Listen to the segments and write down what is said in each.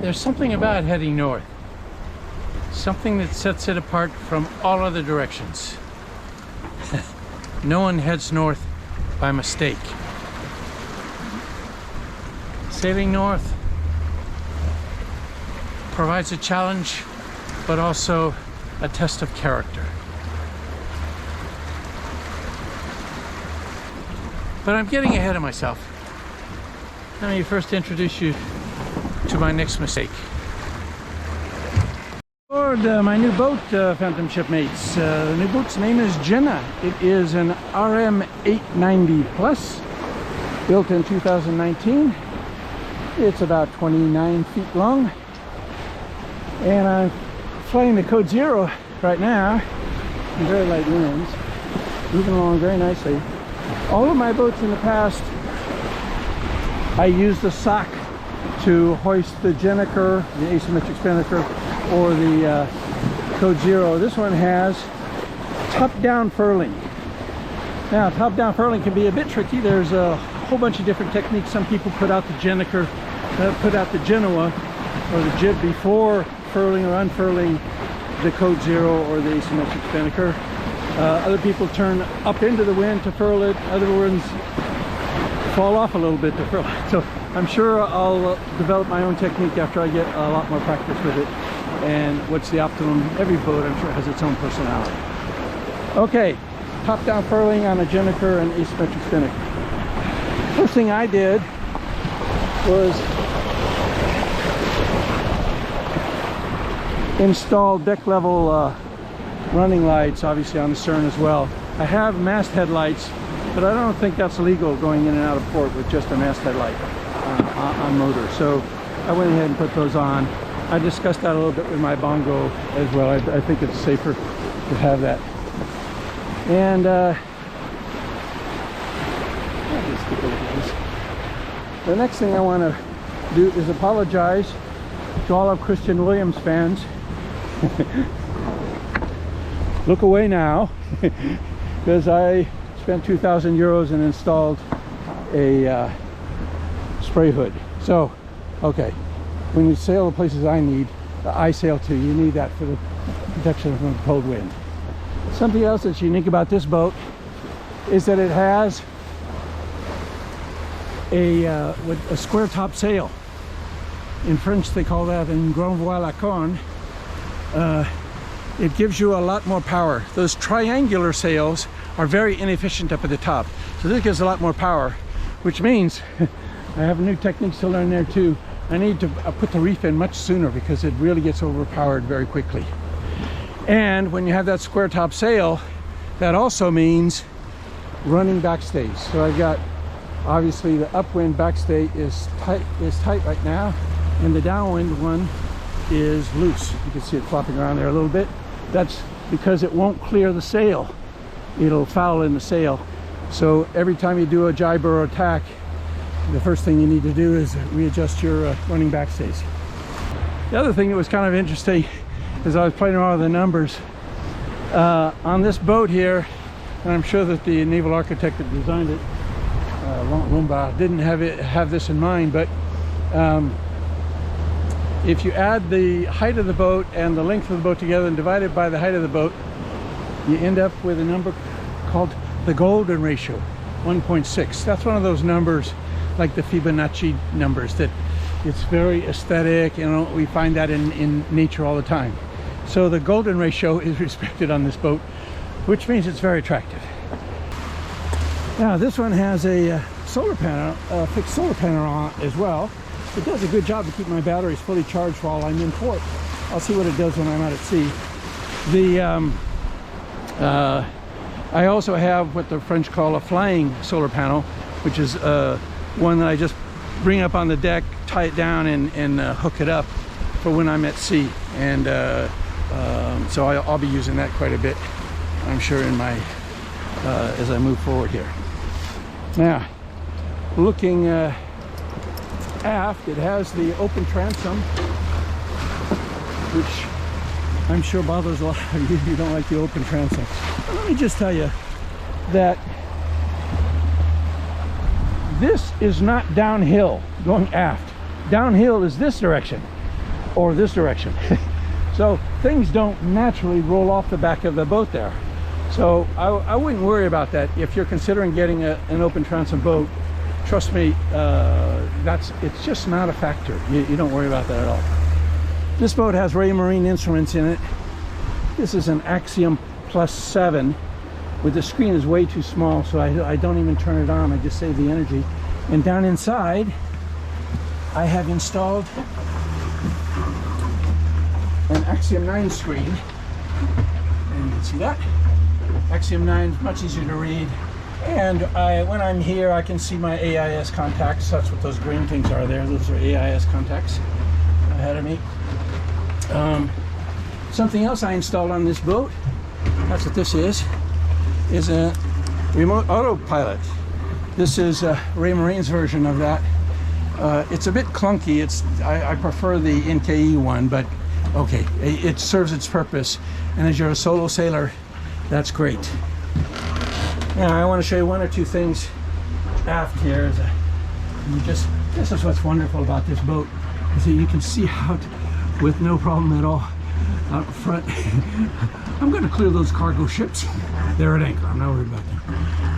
There's something about heading north, something that sets it apart from all other directions. No one heads north by mistake. Sailing north provides a challenge, but also a test of character. But I'm getting ahead of myself. Let me first introduce you to my next mistake. Aboard my new boat, Phantom Shipmates. The new boat's name is Jenna. It is an RM 890 Plus, built in 2019. It's about 29 feet long, and I'm flying the code 0 right now. Very light winds, moving along very nicely. All of my boats in the past, I used the sock to hoist the Jenniker, the asymmetric spinnaker, or the code 0. This one has top-down furling. Now, top-down furling can be a bit tricky. There's a whole bunch of different techniques. Some people put out the Jenniker, put out the Genoa or the jib before furling or unfurling the code 0 or the asymmetric spinnaker. Other people turn up into the wind to furl it. Other ones fall off a little bit to furl it. So I'm sure I'll develop my own technique after I get a lot more practice with it. And what's the optimum? Every boat, I'm sure, has its own personality. Okay, top-down furling on a Jennifer and asymmetric spinnaker. First thing I did was install deck level running lights, obviously on the stern as well. I have masthead lights, but I don't think that's legal going in and out of port with just a masthead light on motor. So I went ahead and put those on. I discussed that a little bit with my bongo as well. I think it's safer to have that. And the next thing I want to do is apologize to all of Christian Williams fans. Look away now, because I spent 2,000 euros and installed a spray hood. So, okay, when you sail the places I sail to, you need that for the protection from the cold wind. Something else that's unique about this boat is that it has a square top sail. In French they call that un grand voile à corne. It gives you a lot more power. Those triangular sails are very inefficient up at the top. So this gives a lot more power, which means I have new techniques to learn there too. I need to put the reef in much sooner because it really gets overpowered very quickly. And when you have that square top sail, that also means running backstays. So I've got, obviously the upwind backstay is tight right now, and the downwind one is loose. You can see it flopping around there a little bit. That's because it won't clear the sail. It'll foul in the sail. So every time you do a jibe or attack, the first thing you need to do is readjust your running backstays. The other thing that was kind of interesting is I was playing around with the numbers. On this boat here, and I'm sure that the naval architect that designed it, Rumba, didn't have this in mind, but if you add the height of the boat and the length of the boat together and divide it by the height of the boat, you end up with a number called the golden ratio, 1.6. That's one of those numbers like the Fibonacci numbers that it's very aesthetic, you know, we find that in nature all the time. So the golden ratio is respected on this boat, which means it's very attractive. Now this one has a solar panel, a fixed solar panel on it as well. It does a good job to keep my batteries fully charged while I'm in port. I'll see what it does when I'm out at sea. I also have what the French call a flying solar panel, which is one that I just bring up on the deck, tie it down, and hook it up for when I'm at sea. And so I'll be using that quite a bit, I'm sure, in my as I move forward here. Now, looking aft, it has the open transom, which I'm sure bothers a lot of you if you don't like the open transom. But let me just tell you that this is not downhill going aft. Downhill is this direction. or this direction. So things don't naturally roll off the back of the boat there. So I wouldn't worry about that. If you're considering getting an open transom boat, trust me, it's just not a factor. You don't worry about that at all. This boat has Raymarine instruments in it. This is an Axiom Plus 7, but the screen is way too small, so I don't even turn it on. I just save the energy. And down inside, I have installed an Axiom 9 screen. And you can see that. Axiom 9 is much easier to read. And when I'm here, I can see my AIS contacts. That's what those green things are there. Those are AIS contacts ahead of me. Something else I installed on this boat, that's what this is a remote autopilot. This is Raymarine's version of that. It's a bit clunky. I prefer the NKE one, but okay, it serves its purpose. And as you're a solo sailor, that's great. Now I want to show you one or two things aft here. This is what's wonderful about this boat, is that you can see out with no problem at all out front. I'm going to clear those cargo ships. They're at anchor. I'm not worried about them.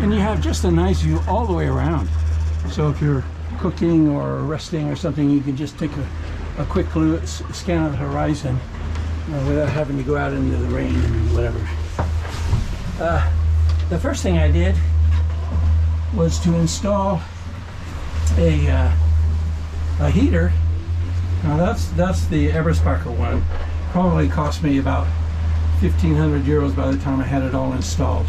And you have just a nice view all the way around. So if you're cooking or resting or something, you can just take a quick scan of the horizon without having to go out into the rain and whatever. The first thing I did was to install a heater. Now that's the Eberspacher one. Probably cost me about 1,500 euros by the time I had it all installed.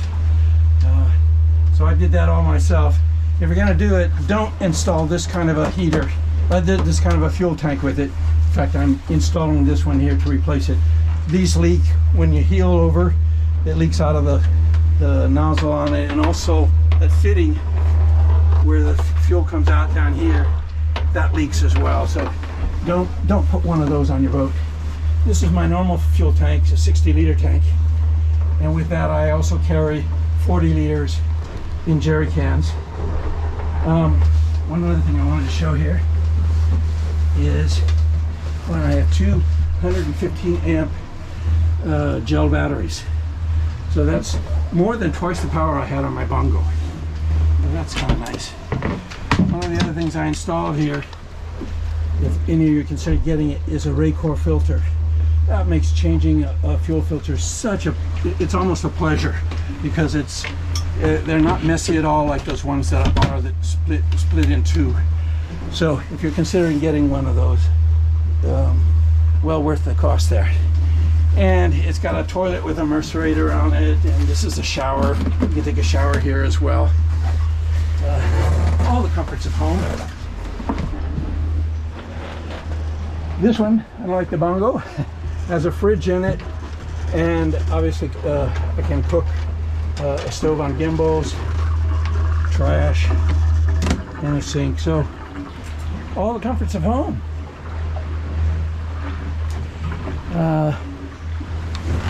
So I did that all myself. If you're gonna do it, don't install this kind of a heater. I did this kind of a fuel tank with it. In fact, I'm installing this one here to replace it. These leak when you heel over. It leaks out of the nozzle on it, and also that fitting where the fuel comes out down here, that leaks as well. So don't put one of those on your boat. This is my normal fuel tank, it's a 60-liter tank, and with that I also carry 40 liters in jerry cans. One other thing I wanted to show here is when I have two 115 amp gel batteries. So that's more than twice the power I had on my bongo. And that's kind of nice. One of the other things I installed here, if any of you consider getting it, is a Raycor filter. That makes changing a fuel filter it's almost a pleasure, because they're not messy at all like those ones that are that split in two. So if you're considering getting one of those, well worth the cost there. And it's got a toilet with a mercerator on it, and this is a shower. You can take a shower here as well. All the comforts of home. This one, unlike the bongo, has a fridge in it, and obviously I can cook a stove on gimbals, trash, and a sink. So all the comforts of home.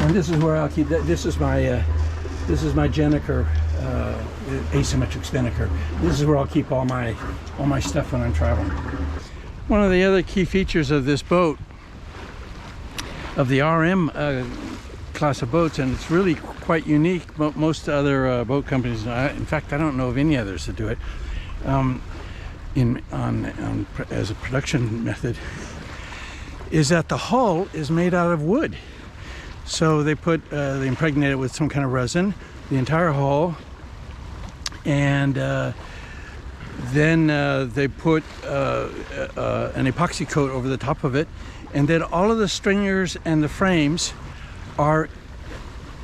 And this is where I'll keep that. This is my Jenna asymmetric spinnaker. This is where I'll keep all my stuff when I'm traveling. One of the other key features of this boat, of the RM class of boats, and it's really quite unique. Most other boat companies, in fact, I don't know of any others that do it as a production method, is that the hull is made out of wood. So they impregnate it with some kind of resin, the entire hull, and then they put an epoxy coat over the top of it, and then all of the stringers and the frames are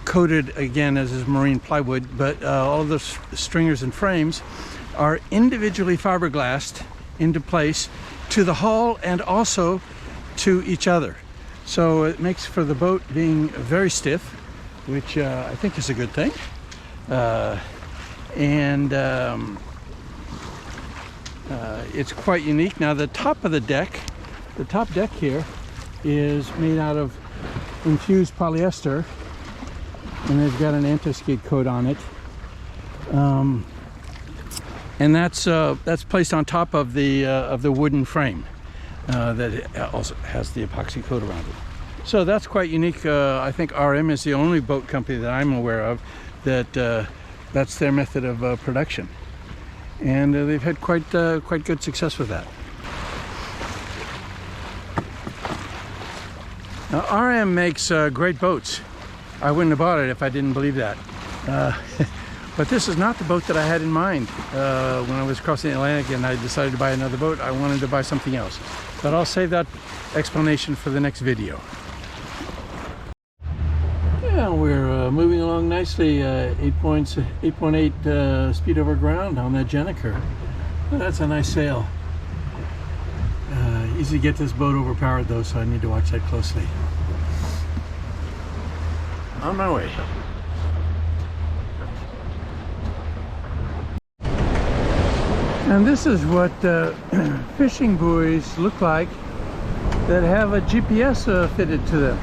coated again as is marine plywood, but all of the stringers and frames are individually fiberglassed into place to the hull and also to each other. So it makes for the boat being very stiff, which I think is a good thing. It's quite unique. Now the top deck here is made out of infused polyester, and they've got an anti-skid coat on it. And that's placed on top of the wooden frame. that also has the epoxy coat around it. So that's quite unique. I think RM is the only boat company that I'm aware of that that's their method of production, and they've had quite good success with that. Now, RM makes great boats. I wouldn't have bought it if I didn't believe that. But this is not the boat that I had in mind when I was crossing the Atlantic and I decided to buy another boat. I wanted to buy something else. But I'll save that explanation for the next video. Yeah, we're moving along nicely. 8.8 speed over ground on that Jenna. Well, that's a nice sail. Easy to get this boat overpowered though, so I need to watch that closely. On my way. And this is what fishing buoys look like that have a GPS fitted to them.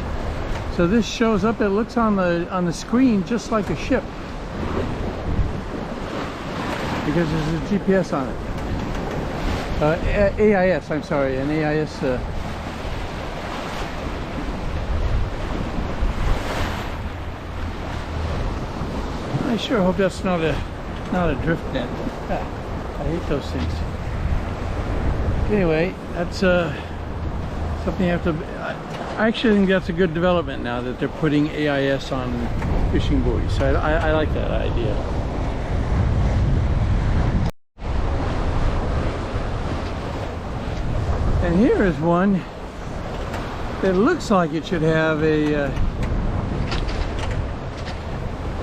So this shows up, it looks on the screen just like a ship, because there's a GPS on it. AIS, I'm sorry, an AIS. I sure hope that's not a drift net. I hate those things. Anyway, that's something you have to. I actually think that's a good development now that they're putting AIS on fishing buoys. So I like that idea. And here is one that looks like it should have a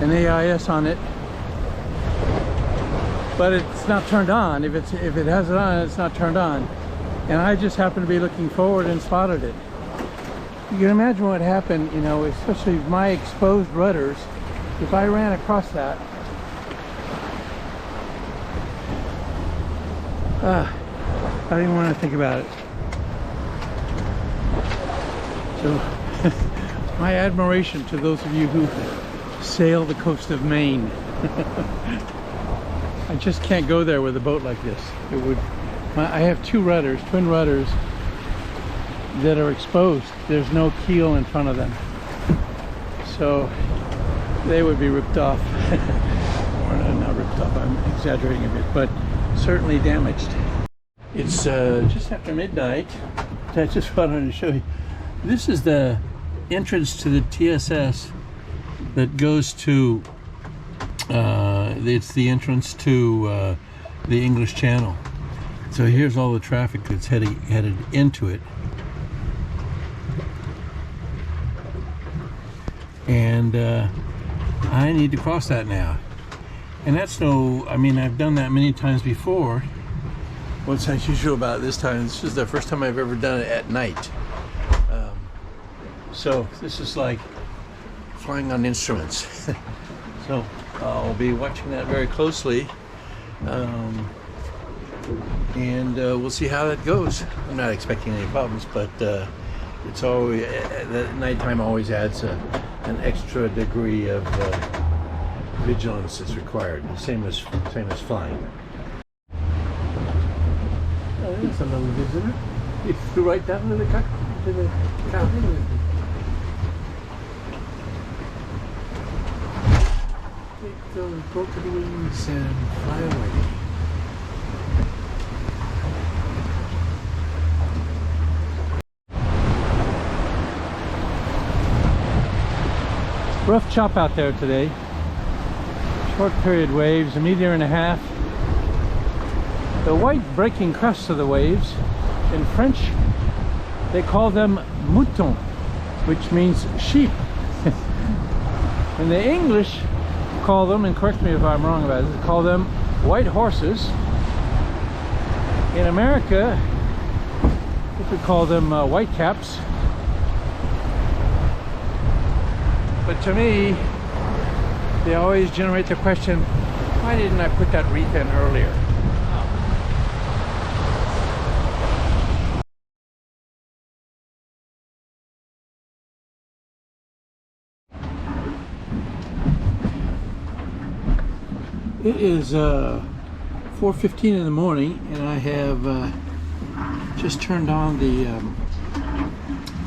an AIS on it, but it's not turned on. If it has it on, it's not turned on. And I just happened to be looking forward and spotted it. You can imagine what happened, you know, especially my exposed rudders, if I ran across that. I don't even want to think about it. So, my admiration to those of you who sail the coast of Maine. I just can't go there with a boat like this. It would. I have two rudders, twin rudders, that are exposed. There's no keel in front of them, so they would be ripped off. Or not ripped off, I'm exaggerating a bit, but certainly damaged. It's just after midnight. I just wanted to show you. This is the entrance to the TSS that goes to it's the entrance to the English Channel. So here's all the traffic that's headed into it. And I need to cross that now. And that's no, I mean, I've done that many times before. What's unusual about this time, this is the first time I've ever done it at night. So this is like flying on instruments. So I'll be watching that very closely. And we'll see how that goes. I'm not expecting any problems, but it's always, the nighttime always adds an extra degree of vigilance that's required. Same as flying. Oh, there's a little visitor. You flew right down to the cabin. Take those broken wings and fly away. Rough chop out there today. Short period waves, 1.5 meters. The white breaking crests of the waves, in French, they call them moutons, which means sheep. And the English call them, and correct me if I'm wrong about this, call them white horses. In America, we could call them white caps. But to me, they always generate the question, why didn't I put that wreath in earlier? It is 4:15 in the morning, and I have just turned on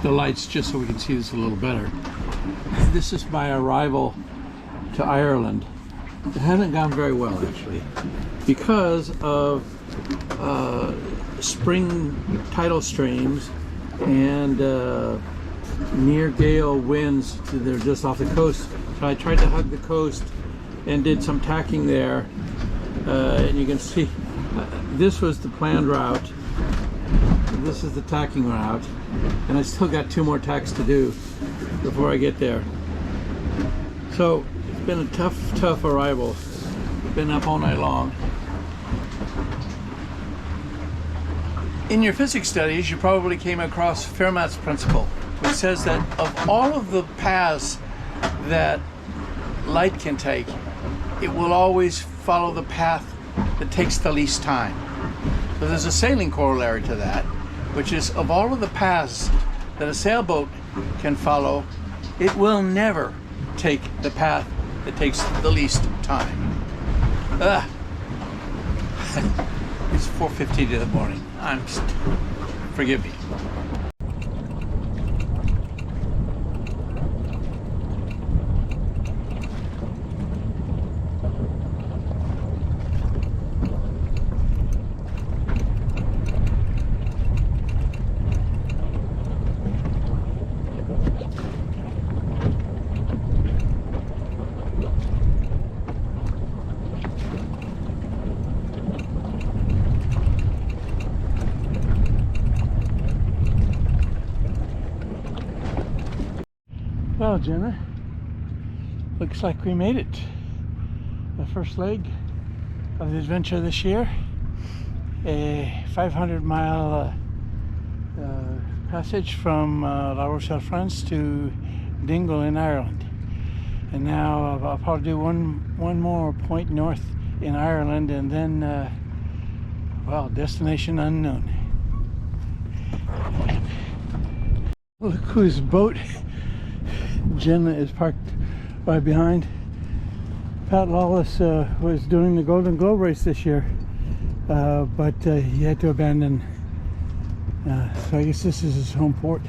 the lights just so we can see this a little better. This is my arrival to Ireland. It hasn't gone very well, actually, because of spring tidal streams and near gale winds. They're just off the coast. So I tried to hug the coast and did some tacking there. And you can see this was the planned route. This is the tacking route. And I still got 2 more tacks to do before I get there. So it's been a tough arrival. Been up all night long. In your physics studies, you probably came across Fermat's principle, which says that of all of the paths that light can take, it will always follow the path that takes the least time. So there's a sailing corollary to that, which is of all of the paths that a sailboat can follow, it will never take the path that takes the least time. It's 4:15 in the morning. Forgive me. Well, Jenna, looks like we made it. The first leg of the adventure this year, a 500-mile passage from La Rochelle, France to Dingle in Ireland. And now I'll probably do one more point north in Ireland, and then, well, destination unknown. Look whose boat Jenna is parked right behind. Pat Lawless was doing the Golden Globe race this year, but he had to abandon. So I guess this is his home port.